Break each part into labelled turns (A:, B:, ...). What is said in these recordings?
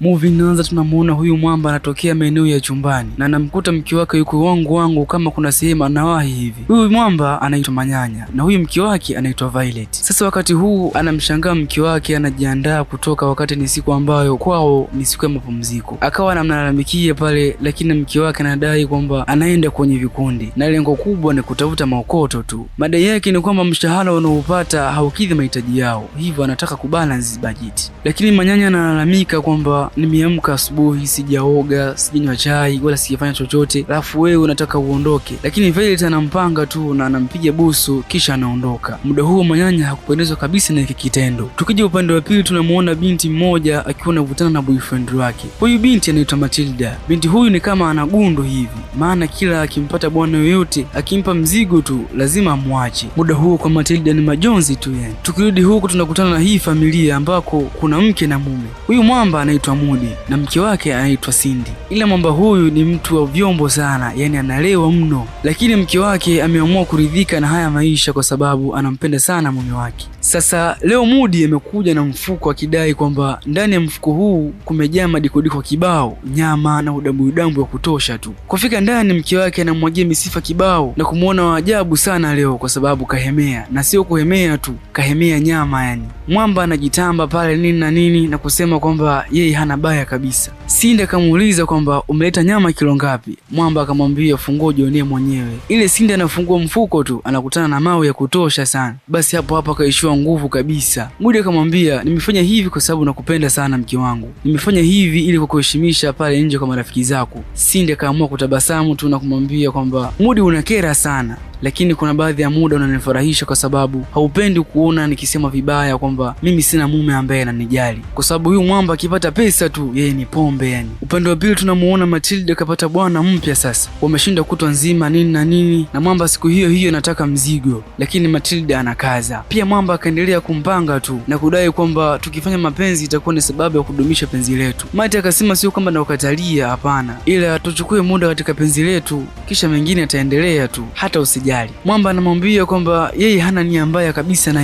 A: Movie inaanza, tunamuona huyu mwamba anatokea maeneo ya chumbani na anamkuta mke wake yuko wangu kama kuna sehemu anawahi hivi. Huyu mwamba anaitwa Manyanya na huyu mke wake anaitwa Violet. Sasa wakati huu anamshangaa mke wake anajiandaa kutoka, wakati ni siku ambayo kwao ni siku ya mapumziko. Akawa anamlalamikia pale, lakini mke wake anadai kwamba anaenda kwenye vikundi na lengo kubwa ni kutafuta maokoto tu. Madai yake ni kwamba mshahara unaopata haukidhi mahitaji yao, hivyo anataka kubalance budget. Lakini Manyanya analalamika kwamba nimeamka asubuhi, sijaoga, sijanywa chai wala sijafanya chochote, alafu wewe unataka uondoke. Lakini Violet anampanga tu na anampiga busu kisha anaondoka. Muda huo Manyanya hakupendezwa kabisa na hiki kitendo. Tukija upande wa pili, tunamuona binti mmoja akiwa anavutana na boyfriend wake. Huyu binti anaitwa Matilda. Binti huyu ni kama ana gundu hivi, maana kila akimpata bwana yoyote akimpa mzigo tu lazima amwache. Muda huo kwa Matilda ni majonzi tu yani. Tukirudi huku tunakutana na hii familia ambako kuna mke na mume. Huyu mwamba anaitwa Mudi na mke wake anaitwa Cindy. Ila mwamba huyu ni mtu wa vyombo sana, yani analewa mno, lakini mke wake ameamua kuridhika na haya maisha kwa sababu anampenda sana mume wake. Sasa leo Mudi amekuja na mfuko akidai kwamba ndani ya mfuko huu kumejaa madikodiko kibao, nyama na udambu wa kutosha tu. Kufika ndani mke wake anamwagia misifa kibao na kumuona wa ajabu sana leo kwa sababu kahemea, na sio kuhemea tu, kahemea nyama yani. Mwamba anajitamba pale nini na nini na kusema kwamba yeye hana baya kabisa. Cindy akamuuliza kwamba umeleta nyama kilo ngapi? Mwamba akamwambia fungua ujionee mwenyewe. Ile Cindy anafungua mfuko tu anakutana na mawe ya kutosha sana. Basi hapo akaishiwa nguvu kabisa. Mudi akamwambia nimefanya hivi kwa sababu nakupenda sana mke wangu, nimefanya hivi ili kukuheshimisha pale nje kwa marafiki zako. Cindy akaamua kutabasamu tu na kumwambia kwamba Mudi unakera sana, lakini kuna baadhi ya muda unanifurahisha kwa sababu haupendi kuona nikisema vibaya kwamba mimi sina mume ambaye ananijali, kwa sababu huyu mwamba akipata pesa tu yeye ni pombe yani. Upande wa pili tunamuona Matilda kapata bwana mpya sasa, wameshinda kutwa nzima nini na nini, na mwamba siku hiyo anataka mzigo, lakini Matilda anakaza. Pia mwamba akaendelea kumpanga tu na kudai kwamba tukifanya mapenzi itakuwa ni sababu ya kudumisha penzi letu. Mati akasema sio kwamba nakukatalia, hapana, ila tuchukue muda katika penzi letu kisha mengine ataendelea tu, hata usijali. Mwamba anamwambia kwamba yeye hana nia mbaya kabisa na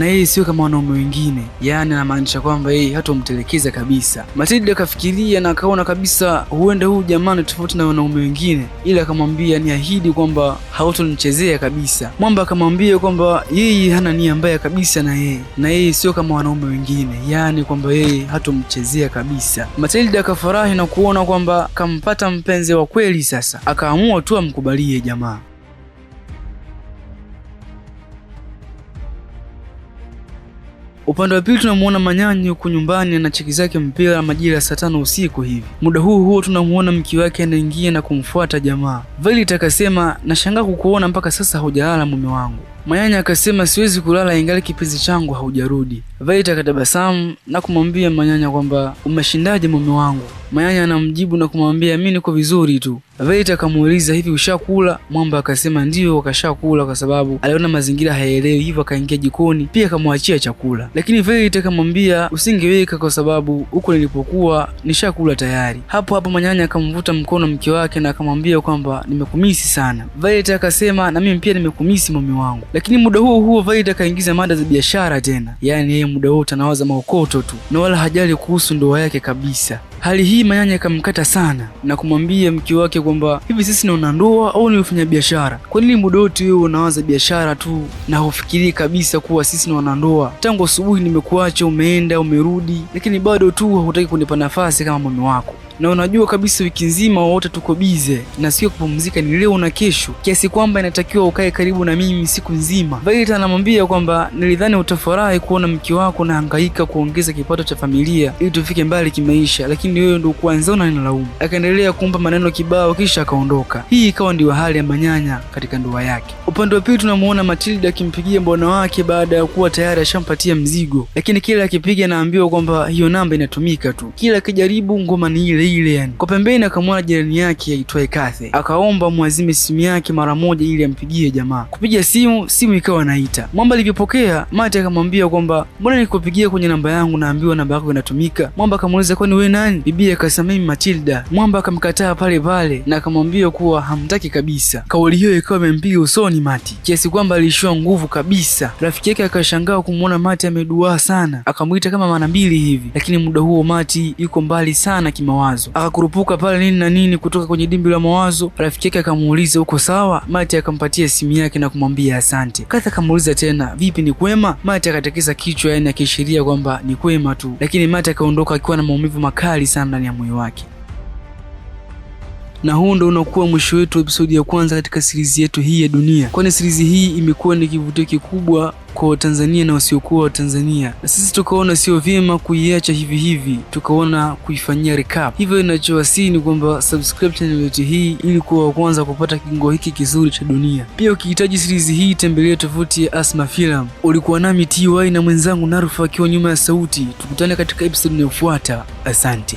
A: yeye sio kama wanaume wengine, yaani anamaanisha kwamba yeye hatomtelekeza kabisa. Matilda akafikiria na akaona kabisa huenda huyu jamaa ni tofauti na wanaume wengine, ila akamwambia niahidi kwamba hautonichezea kabisa. Mwamba akamwambia kwamba yeye hana nia mbaya kabisa na yeye sio kama wanaume wengine, yaani kwamba yeye hatomchezea kabisa. Matilda akafurahi na kuona kwamba kampata mpenzi wa kweli. Sasa akaamua tu amkubalie jamaa. Upande wa pili tunamuona Manyanya huko nyumbani anacheki zake mpira majira ya saa 5 usiku hivi. Muda huo tunamuona mke wake anaingia na kumfuata jamaa. Violet akasema nashangaa kukuona mpaka sasa hujalala mume wangu. Manyanya akasema siwezi kulala ingali kipenzi changu haujarudi. Violet akatabasamu na kumwambia Manyanya kwamba umeshindaje mume wangu? Manyanya anamjibu na kumwambia mimi niko vizuri tu. Violet akamuuliza hivi ushakula? Mwamba akasema ndio akashakula kwa sababu aliona mazingira hayaelewi, hivyo akaingia jikoni pia akamwachia chakula. Lakini Violet akamwambia usingeweka kwa sababu huko nilipokuwa nishakula tayari. Hapo Manyanya akamvuta mkono mke wake na akamwambia kwamba nimekumisi sana. Violet akasema na mimi pia nimekumisi mume wangu. Lakini muda huo Violet akaingiza mada za biashara tena, yaani yeye muda wote anawaza maokoto tu na wala hajali kuhusu ndoa yake kabisa. Hali hii Manyanya akamkata sana na kumwambia mke wake kwamba hivi sisi ni ndoa au ni wafanya biashara? Kwa nini muda wote wewe unawaza biashara tu na hufikirii kabisa kuwa sisi ni wanandoa? Tangu asubuhi nimekuacha umeenda umerudi, lakini bado tu hutaki kunipa nafasi kama mume wako, na unajua kabisa wiki nzima wote tuko bize na sio kupumzika ni leo na kesho, kiasi kwamba inatakiwa ukae karibu na mimi siku nzima. Violet anamwambia kwamba nilidhani utafurahi kuona mke wako na hangaika kuongeza kipato cha familia ili tufike mbali kimaisha, lakini wewe ndio kwanza unanilaumu. Akaendelea kumpa maneno kibao kisha akaondoka. Hii ikawa ndio hali ya Manyanya katika ndoa yake. Upande wa pili tunamuona Matilda akimpigia bwana wake baada ya kuwa tayari ashampatia mzigo, lakini kila akipiga anaambiwa kwamba hiyo namba inatumika tu, kila akijaribu ngoma ni ile ile yani. Kwa pembeni akamwona jirani yake aitwaye Kathy, akaomba muazime simu yake mara moja ili ampigie jamaa. Kupiga simu ikawa inaita. Mwamba alivyopokea, Matt akamwambia kwamba mbona nikupigia kwenye namba yangu naambiwa namba yako inatumika. Mwamba akamuuliza kwani wewe nani? Bibi akasema mimi Matilda. Mwamba akamkataa pale pale na akamwambia kuwa hamtaki kabisa. Kauli hiyo ikawa imempiga usoni Matt kiasi kwamba alishiwa nguvu kabisa. Rafiki yake akashangaa kumuona Matt ameduaa sana, akamuita kama mara 2 hivi, lakini muda huo Matt yuko mbali sana kimawazo. Akakurupuka pale nini na nini kutoka kwenye dimbi la mawazo. Rafiki yake akamuuliza uko sawa? Matt akampatia simu yake na kumwambia asante. Kathy akamuuliza tena vipi, ni kwema? Matt akatekesa kichwa yani akiashiria kwamba ni kwema tu, lakini Matt akaondoka akiwa na maumivu makali sana ndani ya moyo wake. Na huu ndo unakuwa mwisho wetu episodi ya kwanza katika series yetu hii ya Dunia, kwani series hii imekuwa ni kivutio kikubwa kwa Watanzania na wasiokuwa Watanzania, na sisi tukaona sio vyema kuiacha hivi hivi, tukaona kuifanyia recap. Hivyo ninachowasihi ni kwamba subscribe channel yetu hii ili kuwa wa kwanza kupata kingo hiki kizuri cha Dunia. Pia ukihitaji series hii tembelea tovuti ya Asma Film. Ulikuwa nami TY na mwenzangu Narufa akiwa nyuma ya sauti. Tukutane katika episode inayofuata. Asante.